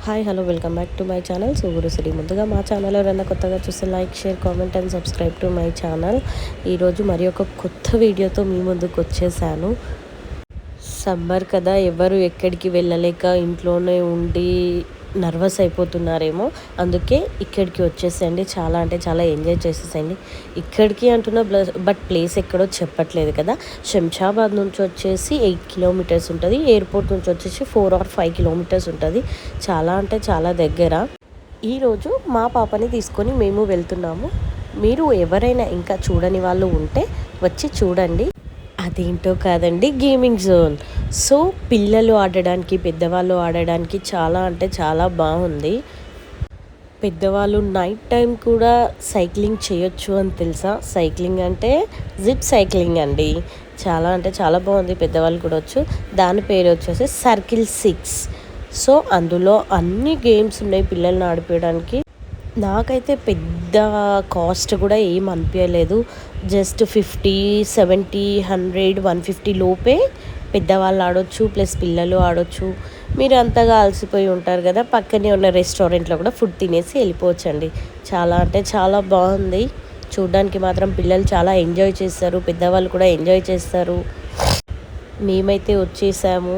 Hi hello welcome back to my channel సుగురుసిరి. ముందుగా మా ఛానల్ ఎవరైనా కొత్తగా చూస్తే like, share, comment and subscribe to my channel. ఈరోజు మరి ఒక కొత్త వీడియోతో మీ ముందుకు వచ్చేసాను. సమ్మర్ కదా, ఎవరు ఎక్కడికి వెళ్ళలేక ఇంట్లోనే ఉండి నర్వస్ అయిపోతున్నారేమో, అందుకే ఇక్కడికి వచ్చేసేయండి. చాలా అంటే చాలా ఎంజాయ్ చేసేసేయండి. ఇక్కడికి అంటున్నా బట్ ప్లేస్ ఎక్కడో చెప్పట్లేదు కదా. శంషాబాద్ నుంచి వచ్చేసి 8 కిలోమీటర్స్ ఉంటుంది. ఎయిర్పోర్ట్ నుంచి వచ్చేసి 4 or 5 కిలోమీటర్స్ ఉంటుంది. చాలా అంటే చాలా దగ్గర. ఈరోజు మా పాపని తీసుకొని మేము వెళ్తున్నాము. మీరు ఎవరైనా ఇంకా చూడని వాళ్ళు ఉంటే వచ్చి చూడండి. అదేంటో కాదండి, గేమింగ్ జోన్. సో పిల్లలు ఆడడానికి, పెద్దవాళ్ళు ఆడడానికి చాలా అంటే చాలా బాగుంది. పెద్దవాళ్ళు నైట్ టైం కూడా సైక్లింగ్ చేయొచ్చు అని తెలుసా? సైక్లింగ్ అంటే జిప్ సైక్లింగ్ అండి. చాలా అంటే చాలా బాగుంది. పెద్దవాళ్ళు కూడా వచ్చు. దాని పేరు వచ్చేసి సర్కిల్ 6. సో అందులో అన్ని గేమ్స్ ఉన్నాయి పిల్లల్ని ఆడిపించడానికి. నాకైతే పెద్ద కాస్ట్ కూడా ఏం అనిపించలేదు. జస్ట్ 50, 70, 100, 150 లోపే పెద్దవాళ్ళు ఆడొచ్చు, ప్లస్ పిల్లలు ఆడొచ్చు. మీరు అంతగా అలసిపోయి ఉంటారు కదా, పక్కనే ఉన్న రెస్టారెంట్లో కూడా ఫుడ్ తినేసి వెళ్ళిపోవచ్చండి. చాలా అంటే చాలా బాగుంది. చూడ్డానికి మాత్రం పిల్లలు చాలా ఎంజాయ్ చేస్తారు, పెద్దవాళ్ళు కూడా ఎంజాయ్ చేస్తారు. మేమైతే వచ్చేసాము.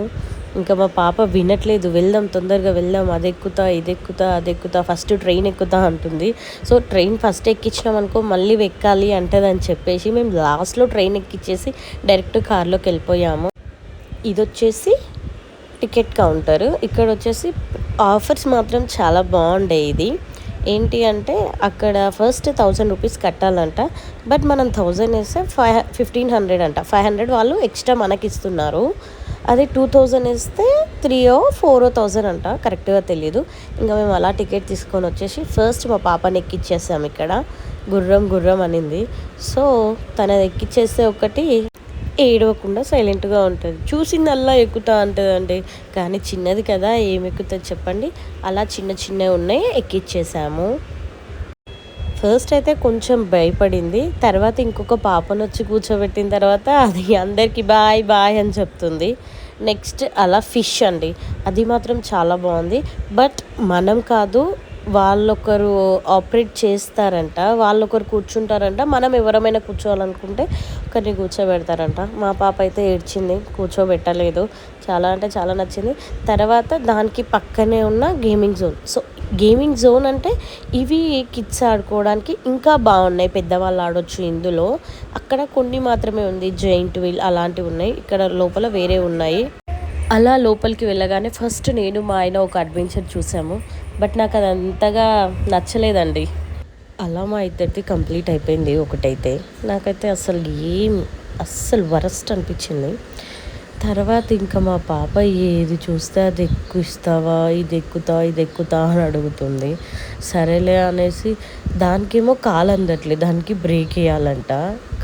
ఇంకా మా పాప వినట్లేదు, వెళ్దాం తొందరగా వెళ్దాం, అది ఎక్కుతా ఇది ఎక్కుతా అది ఎక్కుతా, ఫస్ట్ ట్రైన్ ఎక్కుతా అంటుంది. సో ట్రైన్ ఫస్ట్ ఎక్కించినాం అనుకో మళ్ళీ ఎక్కాలి అంటదని చెప్పేసి మేము లాస్ట్లో ట్రైన్ ఎక్కించేసి డైరెక్ట్ కార్లోకి వెళ్ళిపోయాము. ఇది వచ్చేసి టికెట్ కౌంటర్. ఇక్కడ వచ్చేసి ఆఫర్స్ మాత్రం చాలా బాగుండే. ఇది ఏంటి అంటే అక్కడ ఫస్ట్ 1000 రూపీస్ కట్టాలంట. బట్ మనం 1000 వేస్తే 1500 అంట. 500 వాళ్ళు ఎక్స్ట్రా మనకి ఇస్తున్నారు. అదే 2000 వేస్తే 3,000 or 4,000 అంట, కరెక్ట్గా తెలియదు. ఇంకా మేము అలా టికెట్ తీసుకొని వచ్చేసి ఫస్ట్ మా పాపని ఎక్కిచ్చేసాము. ఇక్కడ గుర్రం గుర్రం అనింది. సో తనది ఎక్కిచ్చేస్తే ఒకటి ఏడవకుండా సైలెంట్గా ఉంటుంది. చూసిందల్లా ఎక్కుతా అంటుందండి. కానీ చిన్నది కదా, ఏమి ఎక్కుతుంది చెప్పండి. అలా చిన్న చిన్నవి ఉన్నాయి, ఎక్కిచ్చేసాము. ఫస్ట్ అయితే కొంచెం భయపడింది. తర్వాత ఇంకొక పాపను వచ్చి కూర్చోబెట్టిన తర్వాత అది అందరికీ బాయ్ బాయ్ అని చెప్తుంది. నెక్స్ట్ అలా ఫిష్ అండి, అది మాత్రం చాలా బాగుంది. బట్ మనం కాదు, వాళ్ళొకరు ఆపరేట్ చేస్తారంట, వాళ్ళొకరు కూర్చుంటారంట. మనం ఎవరమైనా కూర్చోవాలనుకుంటే ఒకరిని కూర్చోబెడతారంట. మా పాప అయితే ఏడ్చింది, కూర్చోబెట్టలేదు. చాలా అంటే చాలా నచ్చింది. తర్వాత దానికి పక్కనే ఉన్న gaming zone. So gaming zone అంటే ఇవి కిడ్స్ ఆడుకోవడానికి ఇంకా బాగున్నాయి, పెద్దవాళ్ళు ఆడొచ్చు ఇందులో. అక్కడ కొన్ని మాత్రమే ఉంది, జైంట్ వీల్ అలాంటివి ఉన్నాయి. ఇక్కడ లోపల వేరే ఉన్నాయి. అలా లోపలికి వెళ్ళగానే ఫస్ట్ నేను మా ఆయన ఒక అడ్వెంచర్ చూసాము. బట్ నాకు అది అంతగా నచ్చలేదండి. అలా మా ఇద్దరిది కంప్లీట్ అయిపోయింది ఒకటైతే. నాకైతే అస్సలు వరస్ట్ అనిపించింది. తర్వాత ఇంకా మా పాప ఏది చూస్తే అది ఎక్కుతావా, ఇది ఎక్కుతా అని అడుగుతుంది. సరేలే అనేసి దానికేమో కాలు అందట్లే, దానికి బ్రేక్ వేయాలంట,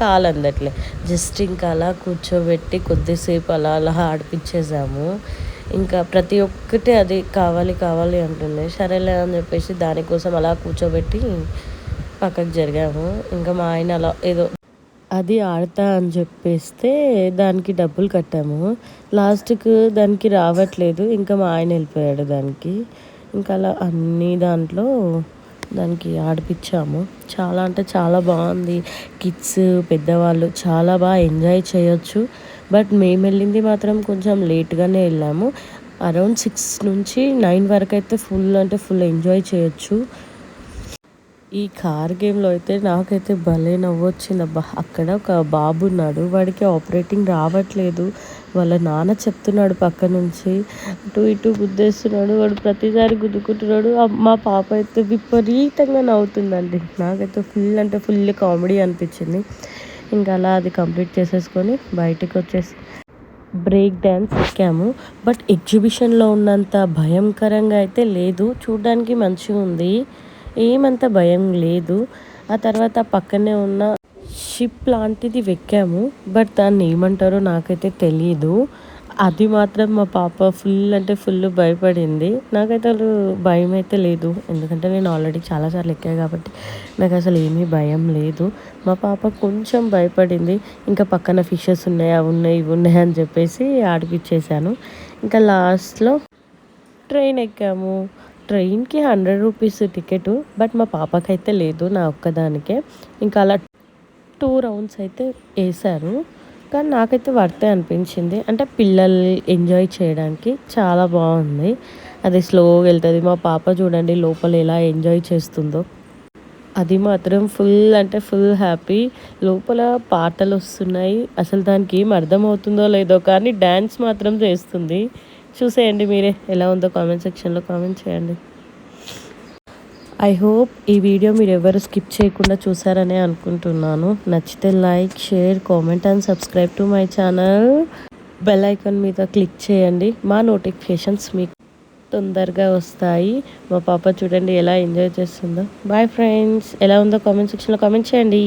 కాలు అందట్లే. జస్ట్ ఇంకా అలా కూర్చోబెట్టి కొద్దిసేపు అలా అలా ఆడిపించేసాము. ఇంకా ప్రతి ఒక్కటి అది కావాలి అంటుంది. సరేలే అని చెప్పేసి దానికోసం అలా కూర్చోబెట్టి పక్కకు జరిగాము. ఇంకా మా ఆయన అలా ఏదో అది ఆడతా అని చెప్పేస్తే దానికి డబ్బులు కట్టాము. లాస్ట్కి దానికి రావట్లేదు. ఇంకా మా ఆయన వెళ్ళిపోయాడు దానికి. ఇంకా అలా అన్ని దాంట్లో దానికి ఆడిపించాము. చాలా అంటే చాలా బాగుంది. కిడ్స్, పెద్దవాళ్ళు చాలా బాగా ఎంజాయ్ చేయొచ్చు. బట్ మేము వెళ్ళింది మాత్రం కొంచెం లేట్గానే వెళ్ళాము. అరౌండ్ 6 నుంచి 9 వరకు అయితే ఫుల్ ఎంజాయ్ చేయొచ్చు. ఈ కార్ గేమ్లో అయితే నాకైతే భలే నవ్వొచ్చింది. అబ్బా, అక్కడ ఒక బాబు ఉన్నాడు, వాడికి ఆపరేటింగ్ రావట్లేదు. వాళ్ళ నాన్న చెప్తున్నాడు పక్క నుంచి, అటు ఇటు గుద్దేస్తున్నాడు. వాడు ప్రతిసారి గుద్దుకుంటున్నాడు. మా పాప అయితే విపరీతంగా నవ్వుతుందండి. నాకైతే ఫుల్ కామెడీ అనిపించింది. ఇంకా అలా అది కంప్లీట్ చేసేసుకొని బయటకు వచ్చేసి బ్రేక్ డ్యాన్స్ ఎక్కాము. బట్ ఎగ్జిబిషన్లో ఉన్నంత భయంకరంగా అయితే లేదు, చూడడానికి మంచిగా ఉంది, ఏమంత భయం లేదు. ఆ తర్వాత పక్కనే ఉన్న షిప్ లాంటిది ఎక్కాము. బట్ దాన్ని ఏమంటారో నాకైతే తెలియదు. అది మాత్రం మా పాప ఫుల్ భయపడింది. నాకైతే భయం అయితే లేదు, ఎందుకంటే నేను ఆల్రెడీ చాలాసార్లు ఎక్కాను కాబట్టి నాకు అసలు ఏమీ భయం లేదు. మా పాప కొంచెం భయపడింది. ఇంకా పక్కన ఫిషెస్ ఉన్నాయి, అవి ఉన్నాయి ఇవి ఉన్నాయి అని చెప్పేసి ఆడిపించేశాను. ఇంకా లాస్ట్లో ట్రైన్ ఎక్కాము. ట్రైన్‌కి 100 రూపీస్ టికెటు. బట్ మా పాపకైతే లేదు. నా ఒక్కదానికే. ఇంకా అలా 2 రౌండ్స్ అయితే ఏశారు. కానీ నాకైతే వర్తే అనిపించింది. అంటే పిల్లలు ఎంజాయ్ చేయడానికి చాలా బావుంది. అది స్లోగా ఎళ్తది. మా పాప చూడండి లోపల ఎలా ఎంజాయ్ చేస్తుందో. అది మాత్రం ఫుల్ అంటే ఫుల్ హ్యాపీ. లోపల పాటలొస్తున్నాయి. అసలు దానికి ఏం అర్థమవుతుందో లేదో కానీ డాన్స్ మాత్రం చేస్తుంది. చూసేయండి మీరే ఎలా ఉందో కామెంట్ సెక్షన్‌లో కామెంట్ చేయండి. ఐ హోప్ ఈ వీడియో మీరెవ్వరు స్కిప్ చేయకుండా చూసారనే అనుకుంటున్నాను. నచ్చితే like, share, comment and subscribe to my channel. Bell icon మీద క్లిక్ చేయండి. మా నోటిఫికేషన్స్ మీకు తొందరగా వస్తాయి. మా పాప చూడండి ఎలా ఎంజాయ్ చేస్తుందో. Bye friends. ఎలా ఉందో కామెంట్ సెక్షన్‌లో కామెంట్ చేయండి.